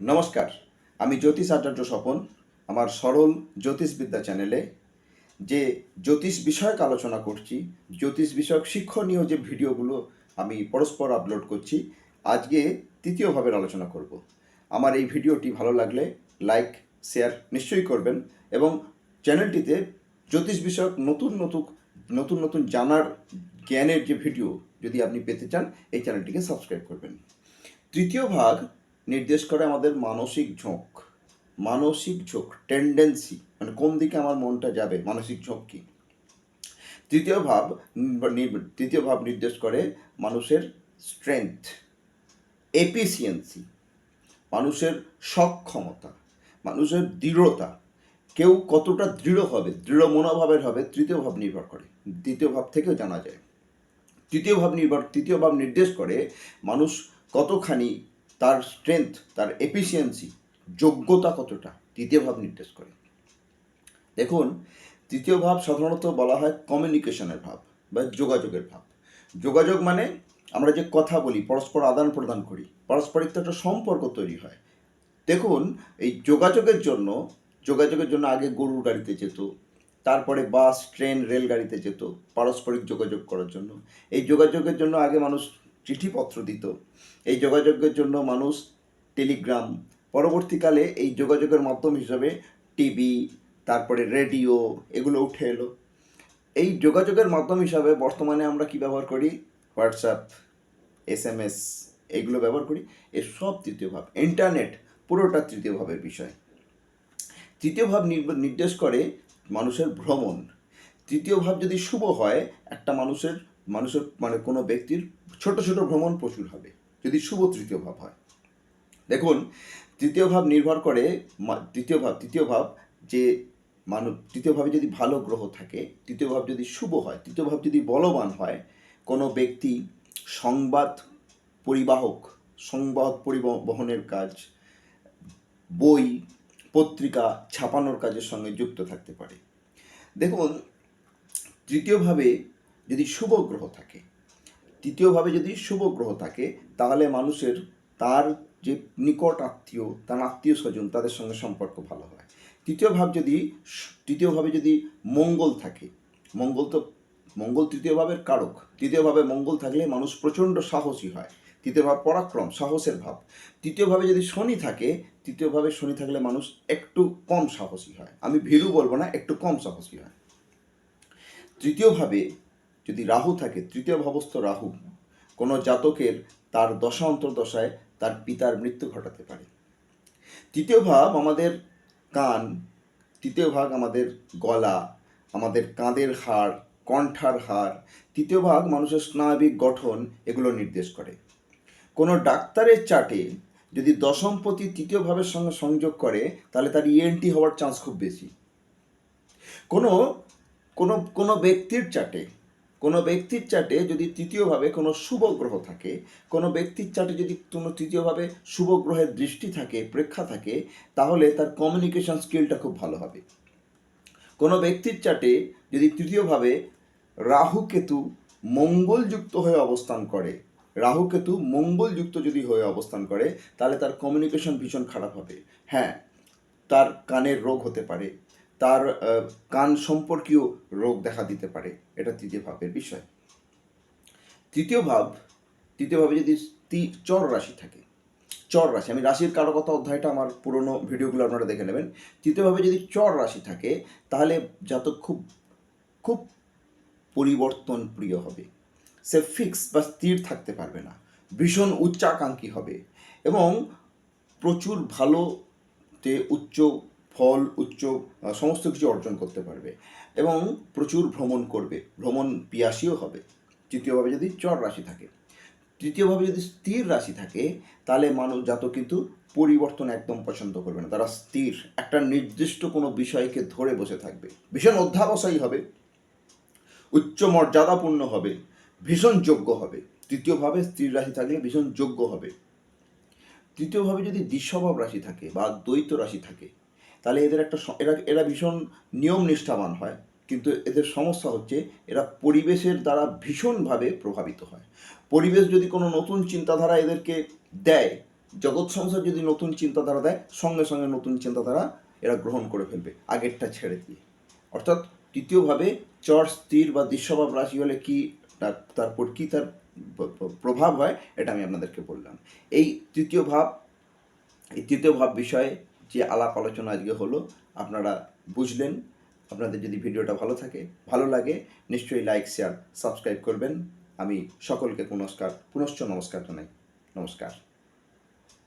নমস্কার, আমি জ্যোতিষ আচার্য স্বপন। আমার সরল জ্যোতিষবিদ্যা চ্যানেলে যে জ্যোতিষ বিষয়ক আলোচনা করছি, জ্যোতিষ বিষয়ক শিক্ষণীয় যে ভিডিওগুলো আমি পরস্পর আপলোড করছি, আজকে তৃতীয় ভাবের আলোচনা করব। আমার এই ভিডিওটি ভালো লাগলে লাইক শেয়ার নিশ্চয়ই করবেন এবং চ্যানেলটিতে জ্যোতিষ বিষয়ক নতুন নতুন জানার জ্ঞানের যে ভিডিও যদি আপনি পেতে চান, এই চ্যানেলটিকে সাবস্ক্রাইব করবেন। তৃতীয় ভাগ নির্দেশ করে আমাদের মানসিক ঝোঁক টেন্ডেন্সি, মানে কোন দিকে আমার মনটা যাবে, মানসিক ঝোঁক কি। তৃতীয় ভাব নির্দেশ করে মানুষের স্ট্রেংথ, এফিসিয়েন্সি, মানুষের সক্ষমতা, মানুষের দৃঢ়তা। কেউ কতটা দৃঢ় হবে, দৃঢ় মনোভাবের হবে, তৃতীয় ভাব নির্ভর করে। দ্বিতীয় ভাব থেকেও জানা যায়। তৃতীয় ভাব নির্দেশ করে মানুষ কতখানি, তার স্ট্রেংথ, তার এফিসিয়েন্সি, যোগ্যতা কতটা, তৃতীয় ভাব নির্দেশ করে। দেখুন, তৃতীয় ভাব সাধারণত বলা হয় কমিউনিকেশনের ভাব বা যোগাযোগের ভাব। যোগাযোগ মানে আমরা যে কথা বলি, পরস্পর আদান প্রদান করি, পারস্পরিক একটা সম্পর্ক তৈরি হয়। দেখুন, এই যোগাযোগের জন্য আগে গরুর গাড়িতে যেত, তারপরে বাস, ট্রেন, রেলগাড়িতে যেত পারস্পরিক যোগাযোগ করার জন্য। এই যোগাযোগের জন্য আগে মানুষ চিঠিপত্র দিত, এই যোগাযোগের জন্য মানুষ টেলিগ্রাম, পরবর্তীকালে এই যোগাযোগের মাধ্যম হিসাবে টিভি, তারপরে রেডিও, এগুলো উঠে এলো। এই যোগাযোগের মাধ্যম হিসাবে বর্তমানে আমরা কি ব্যবহার করি? হোয়াটসঅ্যাপ, SMS, এগুলো ব্যবহার করি। এসব তৃতীয় ভাব। ইন্টারনেট পুরোটা তৃতীয় ভাবের বিষয়। তৃতীয় ভাব নির্দেশ করে মানুষের ভ্রমণ। তৃতীয় ভাব যদি শুভ হয়, একটা মানুষের মানে কোনো ব্যক্তির ছোট ছোট ভ্রমণ প্রচুর হবে যদি শুভ তৃতীয় ভাব হয়। দেখুন, তৃতীয় ভাব নির্ভর করে তৃতীয় ভাব যে তৃতীয় ভাবে যদি ভালো গ্রহ থাকে, তৃতীয় ভাব যদি শুভ হয়, তৃতীয় ভাব যদি বলবান হয়, কোনো ব্যক্তি সংবাদ পরিবহনের কাজ, বই পত্রিকা ছাপানোর কাজের সঙ্গে যুক্ত থাকতে পারে। দেখুন, তৃতীয়ভাবে যদি শুভ গ্রহ থাকে, তাহলে মানুষের তার যে নিকট আত্মীয়, তার আত্মীয় স্বজন, তাদের সঙ্গে সম্পর্ক ভালো হয়। তৃতীয়ভাবে যদি মঙ্গল থাকে, মঙ্গল তৃতীয় ভাবের কারক। তৃতীয়ভাবে মঙ্গল থাকলে মানুষ প্রচণ্ড সাহসী হয়। তৃতীয় ভাব পরাক্রম, সাহসের ভাব। তৃতীয়ভাবে যদি শনি থাকলে মানুষ একটু কম সাহসী হয়। আমি ভীরু বলবো না, একটু কম সাহসী হয়। তৃতীয়ভাবে যদি রাহু থাকে, তৃতীয় ভাবস্থ রাহু কোনো জাতকের তার দশা অন্তর্দশায় তার পিতার মৃত্যু ঘটাতে পারে। তৃতীয় ভাব আমাদের কান, তৃতীয় ভাগ আমাদের গলা, আমাদের কাঁধের হাড়, কণ্ঠার হাড়। তৃতীয় ভাগ মানুষের স্নায়বিক গঠন, এগুলো নির্দেশ করে। কোনো ডাক্তারের চার্টে যদি দশমপতি তৃতীয় ভাবের সঙ্গে সংযোগ করে, তাহলে তার ENT হওয়ার চান্স খুব বেশি। কোনো কোনো কোনো ব্যক্তির চার্টে যদি তৃতীয়ভাবে কোনো শুভ গ্রহ থাকে, কোনো ব্যক্তির চার্টে যদি কোনো তৃতীয়ভাবে শুভ গ্রহের দৃষ্টি থাকে, প্রেক্ষা থাকে, তাহলে তার কমিউনিকেশন স্কিলটা খুব ভালো হবে। কোনো ব্যক্তির চার্টে যদি তৃতীয়ভাবে রাহু-কেতু মঙ্গলযুক্ত হয়ে অবস্থান করে, তাহলে তার কমিউনিকেশন ভীষণ খারাপ হবে। হ্যাঁ, তার কানের রোগ হতে পারে, তার কান সম্পর্কীয় রোগ দেখা দিতে পারে। এটা তৃতীয় ভাবের বিষয়। তৃতীয়ভাবে যদি চর রাশি থাকে, আমি রাশির কারকতা অধ্যায়টা আমার পুরনো ভিডিওগুলো আপনারা দেখে নেবেন। তৃতীয়ভাবে যদি চর রাশি থাকে, তাহলে জাতক খুব খুব পরিবর্তন প্রিয় হবে। সে ফিক্স বা স্থির থাকতে পারবে না, ভীষণ উচ্চাকাঙ্ক্ষী হবে এবং প্রচুর ভালো উচ্চ ফল, সমস্ত কিছু অর্জন করতে পারবে এবং প্রচুর ভ্রমণ পিয়াসীও হবে। তৃতীয়ভাবে যদি চর রাশি থাকে। তৃতীয়ভাবে যদি স্থির রাশি থাকে, তাহলে জাতক কিন্তু পরিবর্তন একদম পছন্দ করবে না। তারা স্থির একটা নির্দিষ্ট কোনো বিষয়কে ধরে বসে থাকবে, ভীষণ অধ্যাবসায়ী হবে, উচ্চ মর্যাদাপূর্ণ হবে, ভীষণ যোগ্য হবে। তৃতীয়ভাবে স্থির রাশি থাকলে ভীষণ যোগ্য হবে। তৃতীয়ভাবে যদি দ্বিস্বভাব রাশি থাকে বা দ্বৈত রাশি থাকে, তাহলে এরা ভীষণ নিয়ম নিষ্ঠাবান হয়, কিন্তু এদের সমস্যা হচ্ছে এরা পরিবেশের দ্বারা ভীষণভাবে প্রভাবিত হয়। পরিবেশ যদি কোনো নতুন চিন্তাধারা এদেরকে দেয়, জগৎ সংসার যদি নতুন চিন্তাধারা দেয়, সঙ্গে সঙ্গে নতুন চিন্তাধারা এরা গ্রহণ করে ফেলবে আগেরটা ছেড়ে দিয়ে। অর্থাৎ তৃতীয়ভাবে চর স্থির বা দৃশ্যভাব রাশি হলে কি তারপর কি তার প্রভাব হয়, এটা আমি আপনাদেরকে বললাম। এই তৃতীয় ভাব বিষয়ে যে আলাপ আলোচনা আজকে হলো, আপনারা বুঝলেন। আপনাদের যদি ভিডিওটা ভালো লাগে, নিশ্চয়ই লাইক, শেয়ার, সাবস্ক্রাইব করবেন। আমি সকলকে পুনশ্চ নমস্কার জানাই। নমস্কার।